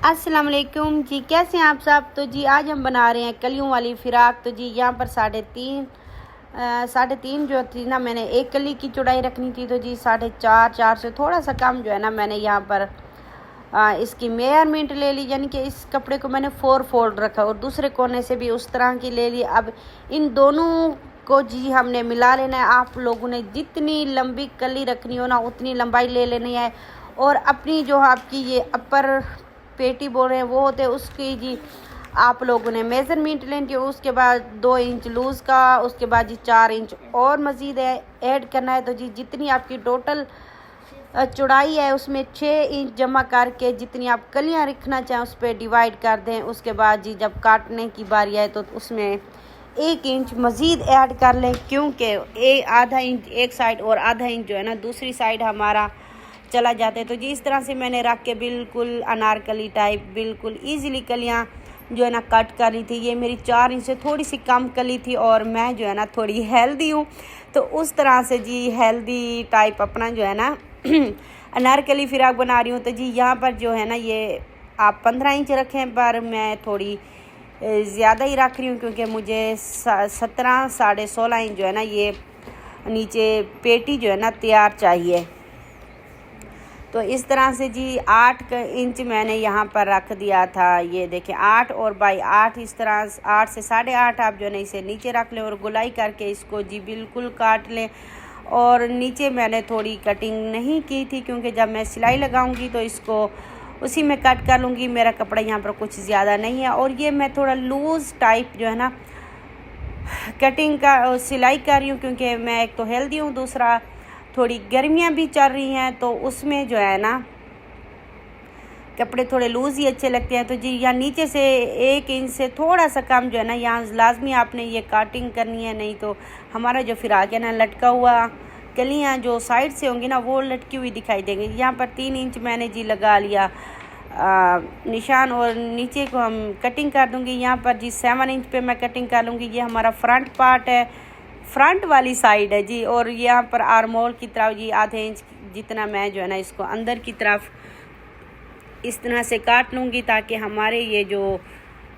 अस्सलाम वालेकुम जी, कैसे हैं आप सब। तो जी आज हम बना रहे हैं कलियों वाली फ़िराक। तो जी यहाँ पर साढ़े तीन जो थी ना, मैंने एक कली की चौड़ाई रखनी थी, तो जी 4.5 से थोड़ा सा कम जो है ना, मैंने यहाँ पर इसकी मेजरमेंट ले ली। यानी कि इस कपड़े को मैंने 4 फोल्ड रखा और दूसरे कोने से भी उस तरह की ले ली। अब इन दोनों को जी हमने मिला लेना है। आप लोगों ने जितनी लंबी कली रखनी हो ना, उतनी लंबाई ले लेनी है। और अपनी जो आपकी ये अपर पेटी बोल रहे हैं वो होते हैं, उसकी जी आप लोगों ने मेज़रमेंट लेनी है। उसके बाद 2 इंच लूज़ का, उसके बाद जी 4 इंच और मज़ीद ऐड करना है। तो जी जितनी आपकी टोटल चौड़ाई है उसमें 6 इंच जमा करके जितनी आप कलियां रखना चाहें उस पर डिवाइड कर दें। उसके बाद जी जब काटने की बारी आए तो उसमें 1 इंच मज़ीद ऐड कर लें, क्योंकि आधा इंच एक साइड और आधा इंच जो है ना दूसरी साइड हमारा चला जाता है। तो जी इस तरह से मैंने रख के बिल्कुल अनारकली टाइप बिल्कुल ईज़िली कलियां जो है ना कट कर रही थी। ये मेरी 4 इंच से थोड़ी सी कम कली थी और मैं जो है ना थोड़ी हेल्दी हूँ, तो उस तरह से जी हेल्दी टाइप अपना जो है ना अनारकली फ़िराक बना रही हूँ। तो जी यहाँ पर जो है ना ये आप 15 इंच रखें, पर मैं थोड़ी ज़्यादा ही रख रही हूँ, क्योंकि मुझे 17 साढ़े 16 इंच जो है ना ये नीचे पेटी जो है ना तैयार चाहिए। तो इस तरह से जी 8 इंच मैंने यहाँ पर रख दिया था। ये देखें 8 और बाई 8, इस तरह 8 से 8.5 आप जो है ना इसे नीचे रख लें और गुलाई करके इसको जी बिल्कुल काट लें। और नीचे मैंने थोड़ी कटिंग नहीं की थी, क्योंकि जब मैं सिलाई लगाऊंगी तो इसको उसी में कट कर लूँगी। मेरा कपड़ा यहाँ पर कुछ ज़्यादा नहीं है और ये मैं थोड़ा लूज़ टाइप जो है ना कटिंग का सिलाई कर रही हूँ, क्योंकि मैं एक तो हेल्दी हूँ, दूसरा थोड़ी गर्मियाँ भी चल रही हैं, तो उसमें जो है ना कपड़े थोड़े लूज़ ही अच्छे लगते हैं। तो जी यहाँ नीचे से 1 इंच से थोड़ा सा कम जो है ना यहाँ लाजमी आपने ये काटिंग करनी है, नहीं तो हमारा जो फ़िराक है ना लटका हुआ कलियाँ जो साइड से होंगी ना वो लटकी हुई दिखाई देंगी। यहाँ पर 3 इंच मैंने जी लगा लिया निशान, और नीचे को हम कटिंग कर दूँगी। यहाँ पर जी 7 इंच पे मैं कटिंग कर लूँगी। ये हमारा फ्रंट पार्ट है, फ्रंट वाली साइड है जी। और यहाँ पर आर्मोल की तरफ जी आधे इंच जितना मैं जो है ना इसको अंदर की तरफ इस तरह से काट लूँगी, ताकि हमारे ये जो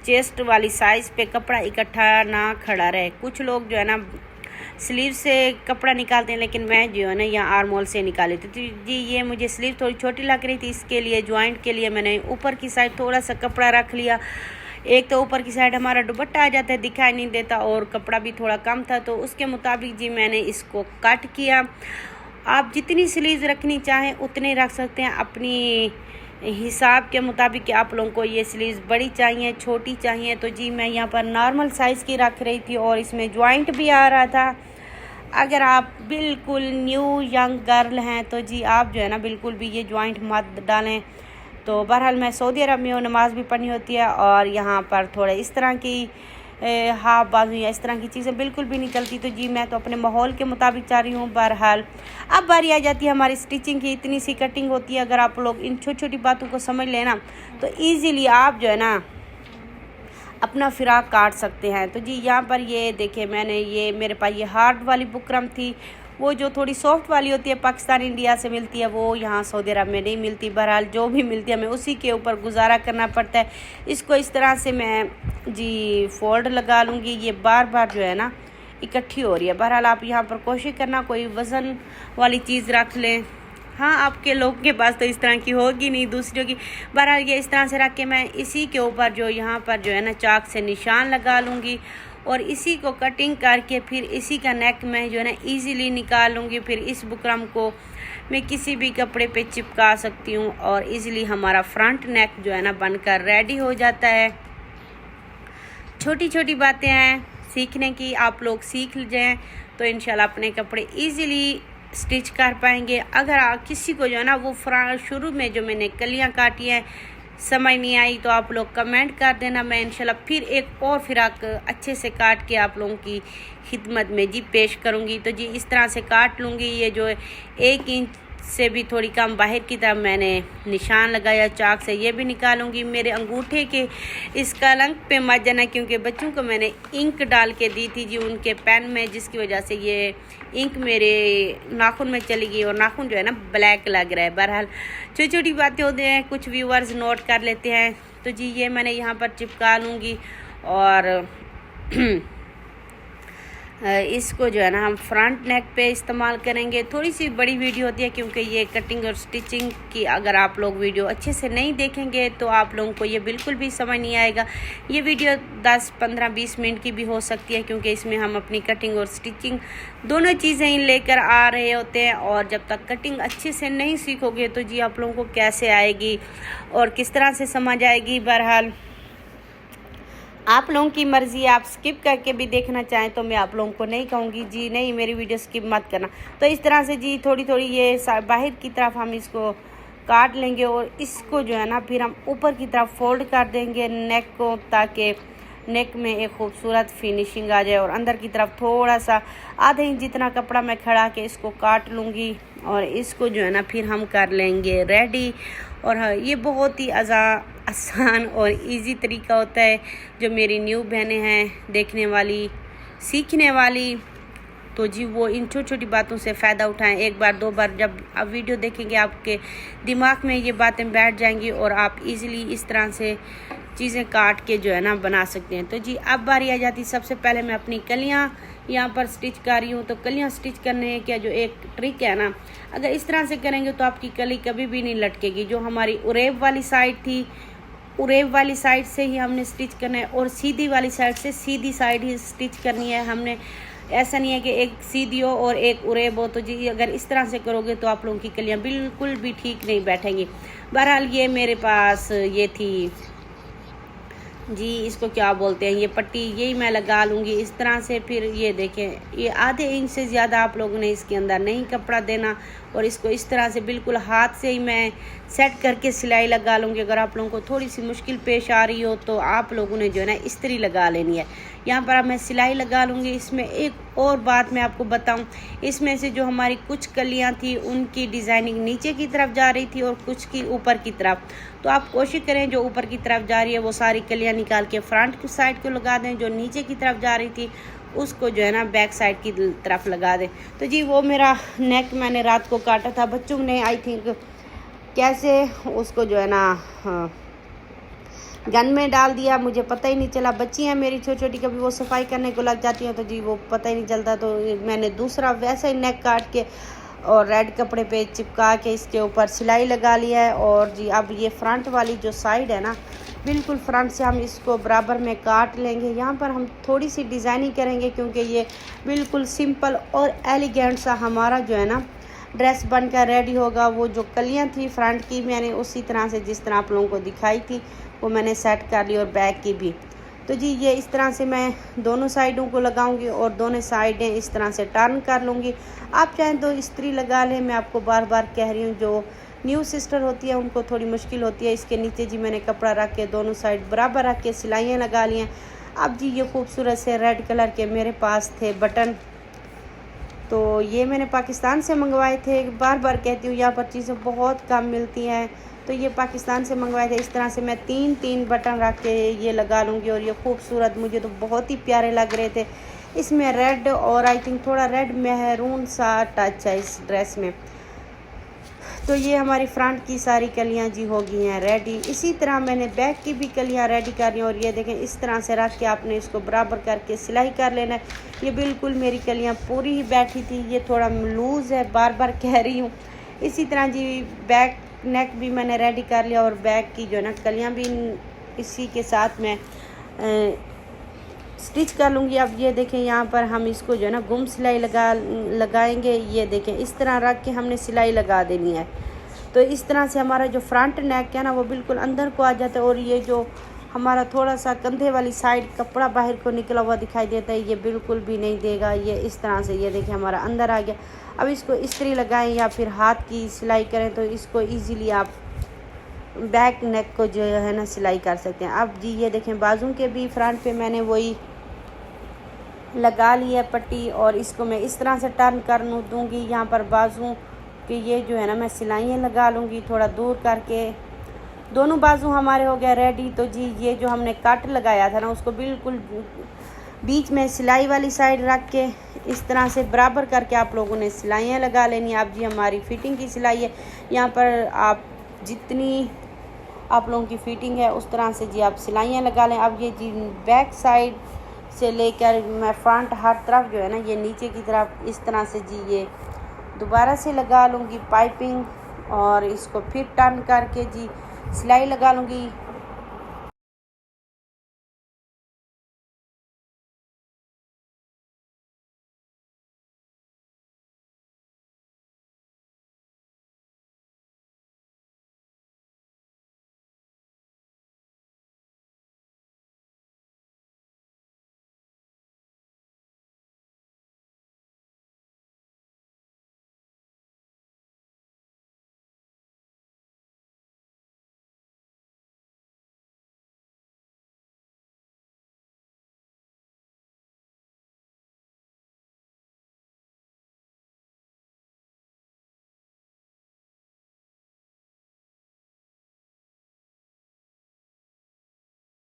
चेस्ट वाली साइज़ पे कपड़ा इकट्ठा ना खड़ा रहे। कुछ लोग जो है ना स्लीव से कपड़ा निकालते हैं, लेकिन मैं जो है ना यहाँ आर्मोल से निकाली थी। तो जी ये मुझे स्लीव थोड़ी छोटी लग रही थी, इसके लिए जॉइंट के लिए मैंने ऊपर की साइड थोड़ा सा कपड़ा रख लिया। एक तो ऊपर की साइड हमारा दुपट्टा आ जाता है, दिखाई नहीं देता, और कपड़ा भी थोड़ा कम था, तो उसके मुताबिक जी मैंने इसको कट किया। आप जितनी स्लीव्स रखनी चाहें उतने रख सकते हैं अपनी हिसाब के मुताबिक कि आप लोगों को ये स्लीव्स बड़ी चाहिए छोटी चाहिए। तो जी मैं यहाँ पर नॉर्मल साइज़ की रख रही थी और इसमें जॉइंट भी आ रहा था। अगर आप बिल्कुल न्यू यंग गर्ल हैं तो जी आप जो है ना बिल्कुल भी ये जॉइंट मत डालें। तो बहरहाल मैं सऊदी अरब में हूँ, नमाज़ भी पढ़नी होती है, और यहाँ पर थोड़े इस तरह की हाफ बाजू या इस तरह की चीज़ें बिल्कुल भी नहीं चलती। तो जी मैं तो अपने माहौल के मुताबिक चाह रही हूँ। बहरहाल अब बारी आ जाती है हमारी स्टिचिंग की। इतनी सी कटिंग होती है, अगर आप लोग इन छोटी छोटी बातों को समझ लेना तो ईज़िली आप जो है ना अपना फ़िराक काट सकते हैं। तो जी यहाँ पर ये देखें, मैंने ये मेरे पास ये हार्ड वाली बुकरम थी, वो जो थोड़ी सॉफ्ट वाली होती है पाकिस्तान इंडिया से मिलती है, वो यहाँ सऊदी अरब में नहीं मिलती। बहरहाल जो भी मिलती है हमें उसी के ऊपर गुजारा करना पड़ता है। इसको इस तरह से मैं जी फोल्ड लगा लूँगी। ये बार बार जो है ना इकट्ठी हो रही है। बहरहाल आप यहाँ पर कोशिश करना कोई वज़न वाली चीज़ रख लें। हाँ, आपके लोग के पास तो इस तरह की होगी नहीं, दूसरों की। बहरहाल ये इस तरह से रख के मैं इसी के ऊपर जो यहाँ पर जो है ना चाक से निशान लगा लूँगी, और इसी को कटिंग करके फिर इसी का नेक मैं जो है ना ईज़िली निकाल लूँगी। फिर इस बुकरम को मैं किसी भी कपड़े पे चिपका सकती हूँ और ईज़िली हमारा फ्रंट नेक जो है ना बनकर रेडी हो जाता है। छोटी छोटी बातें हैं सीखने की, आप लोग सीख जाएँ तो इंशाल्लाह अपने कपड़े ईज़िली स्टिच कर पाएंगे। अगर किसी को जो है ना वो शुरू में जो मैंने कलियाँ काटी हैं समझ नहीं आई तो आप लोग कमेंट कर देना, मैं इंशाल्लाह फिर एक और फ़िराक अच्छे से काट के आप लोगों की खिदमत में जी पेश करूँगी। तो जी इस तरह से काट लूँगी। ये जो 1 इंच से भी थोड़ी कम बाहर की तरफ मैंने निशान लगाया चाक से। ये भी निकालूंगी। मेरे अंगूठे के इस कलंक पे मत जाना, क्योंकि बच्चों को मैंने इंक डाल के दी थी जी उनके पेन में, जिसकी वजह से ये इंक मेरे नाखून में चली गई और नाखून जो है ना ब्लैक लग रहा है। बहरहाल छोटी छोटी बातें होती हैं, कुछ व्यूअर्स नोट कर लेते हैं। तो जी ये मैंने यहाँ पर चिपका लूँगी और इसको जो है ना हम फ्रंट नेक पे इस्तेमाल करेंगे। थोड़ी सी बड़ी वीडियो होती है, क्योंकि ये कटिंग और स्टिचिंग की अगर आप लोग वीडियो अच्छे से नहीं देखेंगे तो आप लोगों को ये बिल्कुल भी समझ नहीं आएगा। ये वीडियो 10, 15, 20 मिनट की भी हो सकती है, क्योंकि इसमें हम अपनी कटिंग और स्टिचिंग दोनों चीज़ें ही लेकर आ रहे होते हैं। और जब तक कटिंग अच्छे से नहीं सीखोगे तो जी आप लोगों को कैसे आएगी और किस तरह से समझ आएगी। बहरहाल आप लोगों की मर्ज़ी, आप स्किप करके भी देखना चाहें तो मैं आप लोगों को नहीं कहूँगी जी नहीं मेरी वीडियो स्किप मत करना। तो इस तरह से जी थोड़ी थोड़ी ये बाहर की तरफ हम इसको काट लेंगे और इसको जो है ना फिर हम ऊपर की तरफ फोल्ड कर देंगे नेक को, ताकि नेक में एक खूबसूरत फिनिशिंग आ जाए। और अंदर की तरफ थोड़ा सा आधे इंच जितना कपड़ा मैं खड़ा के इसको काट लूँगी और इसको जो है ना फिर हम कर लेंगे रेडी। और हाँ, ये बहुत ही आसान और इजी तरीका होता है जो मेरी न्यू बहनें हैं देखने वाली, सीखने वाली, तो जी वो इन छोटी छोटी बातों से फ़ायदा उठाएं। एक बार दो बार जब आप वीडियो देखेंगे आपके दिमाग में ये बातें बैठ जाएंगी और आप इजीली इस तरह से चीज़ें काट के जो है ना बना सकते हैं। तो जी अब बारी आ जाती, सबसे पहले मैं अपनी कलियाँ यहाँ पर स्टिच कर रही हूँ। तो कलियाँ स्टिच करने का जो एक ट्रिक है ना, अगर इस तरह से करेंगे तो आपकी कली कभी भी नहीं लटकेगी। जो हमारी उरेब वाली साइड थी, उरेब वाली साइड से ही हमने स्टिच करना है और सीधी वाली साइड से सीधी साइड ही स्टिच करनी है हमने। ऐसा नहीं है कि एक सीधी हो और एक उरेब हो। तो जी अगर इस तरह से करोगे तो आप लोगों की कलियाँ बिल्कुल भी ठीक नहीं बैठेंगी। बहरहाल ये मेरे पास ये थी जी, इसको क्या बोलते हैं, ये पट्टी, यही मैं लगा लूँगी इस तरह से। फिर ये देखें, ये आधे इंच से ज़्यादा आप लोगों ने इसके अंदर नहीं कपड़ा देना और इसको इस तरह से बिल्कुल हाथ से ही मैं सेट करके सिलाई लगा लूँगी। अगर आप लोगों को थोड़ी सी मुश्किल पेश आ रही हो तो आप लोगों ने जो है ना इस्त्री लगा लेनी है। यहाँ पर अब मैं सिलाई लगा लूँगी। इसमें एक और बात मैं आपको बताऊँ, इसमें से जो हमारी कुछ कलियाँ थी उनकी डिज़ाइनिंग नीचे की तरफ जा रही थी और कुछ की ऊपर की तरफ। तो आप कोशिश करें जो ऊपर की तरफ जा रही है वो सारी कलियाँ निकाल के फ्रंट की साइड को लगा दें, जो नीचे की तरफ जा रही थी उसको जो है ना बैक साइड की तरफ लगा दें। तो जी वो मेरा नेक मैंने रात को काटा था, बच्चों ने आई थिंक कैसे उसको जो है ना गन में डाल दिया, मुझे पता ही नहीं चला। बच्ची हैं मेरी छोटी छोटी, कभी वो सफाई करने को लग जाती हैं तो जी वो पता ही नहीं चलता। तो मैंने दूसरा वैसा ही नेक काट के और रेड कपड़े पे चिपका के इसके ऊपर सिलाई लगा लिया है। और जी अब ये फ्रंट वाली जो साइड है ना, बिल्कुल फ्रंट से हम इसको बराबर में काट लेंगे। यहाँ पर हम थोड़ी सी डिज़ाइनिंग करेंगे, क्योंकि ये बिल्कुल सिंपल और एलिगेंट सा हमारा जो है ना ड्रेस बनकर रेडी होगा। वो जो कलियाँ थी फ्रंट की, मैंने उसी तरह से जिस तरह आप लोगों को दिखाई थी वो मैंने सेट कर ली और बैक की भी। तो जी ये इस तरह से मैं दोनों साइडों को लगाऊंगी और दोनों साइडें इस तरह से टर्न कर लूँगी। आप चाहें तो इस्त्री लगा लें, मैं आपको बार बार कह रही हूँ, जो न्यू सिस्टर होती है उनको थोड़ी मुश्किल होती है। इसके नीचे जी मैंने कपड़ा रख के दोनों साइड बराबर रख के सिलाइयाँ लगा ली हैं। अब जी ये खूबसूरत से रेड कलर के मेरे पास थे बटन, तो ये मैंने पाकिस्तान से मंगवाए थे। बार बार कहती हूँ यहाँ पर चीज़ें बहुत कम मिलती हैं, तो ये पाकिस्तान से मंगवाए थे। इस तरह से मैं 3 बटन रख के ये लगा लूँगी और ये खूबसूरत, मुझे तो बहुत ही प्यारे लग रहे थे। इसमें रेड और आई थिंक थोड़ा रेड मेहरून सा टच है इस ड्रेस में। तो ये हमारी फ्रंट की सारी कलियाँ जी हो गई हैं रेडी। इसी तरह मैंने बैक की भी कलियाँ रेडी कर ली और ये देखें इस तरह से रख के आपने इसको बराबर करके सिलाई कर लेना है। ये बिल्कुल मेरी कलियाँ पूरी ही बैठी थी, ये थोड़ा लूज़ है, बार बार कह रही हूँ। इसी तरह जी बैक नेक भी मैंने रेडी कर लिया और बैक की जो है ना कलियाँ भी इसी के साथ मैं स्टिच कर लूँगी। अब ये देखें यहाँ पर हम इसको जो है ना गुम सिलाई लगाएंगे। ये देखें इस तरह रख के हमने सिलाई लगा देनी है। तो इस तरह से हमारा जो फ्रंट नेक है ना वो बिल्कुल अंदर को आ जाता है और ये जो हमारा थोड़ा सा कंधे वाली साइड कपड़ा बाहर को निकला हुआ दिखाई देता है, ये बिल्कुल भी नहीं देगा। ये इस तरह से ये देखें हमारा अंदर आ गया। अब इसको इस्त्री लगाएं या फिर हाथ की सिलाई करें तो इसको ईज़िली आप बैक नेक को जो है ना सिलाई कर सकते हैं। अब जी ये देखें बाजू के भी फ्रंट पे मैंने वही लगा ली है पट्टी और इसको मैं इस तरह से टर्न कर दूँगी। यहाँ पर बाजू कि ये जो है ना मैं सिलाइयाँ लगा लूँगी थोड़ा दूर करके। दोनों बाजू हमारे हो गया रेडी। तो जी ये जो हमने कट लगाया था ना उसको बिल्कुल बीच में सिलाई वाली साइड रख के इस तरह से बराबर करके आप लोगों ने सिलाइयाँ लगा लेनी। अब जी हमारी फिटिंग की सिलाई है, यहाँ पर आप जितनी आप लोगों की फिटिंग है उस तरह से जी आप सिलाइयाँ लगा लें। अब ये जी बैक साइड से लेकर मैं फ्रंट हर तरफ जो है ना ये नीचे की तरफ इस तरह से जी ये दोबारा से लगा लूँगी पाइपिंग और इसको फिर टर्न करके जी सिलाई लगा लूँगी।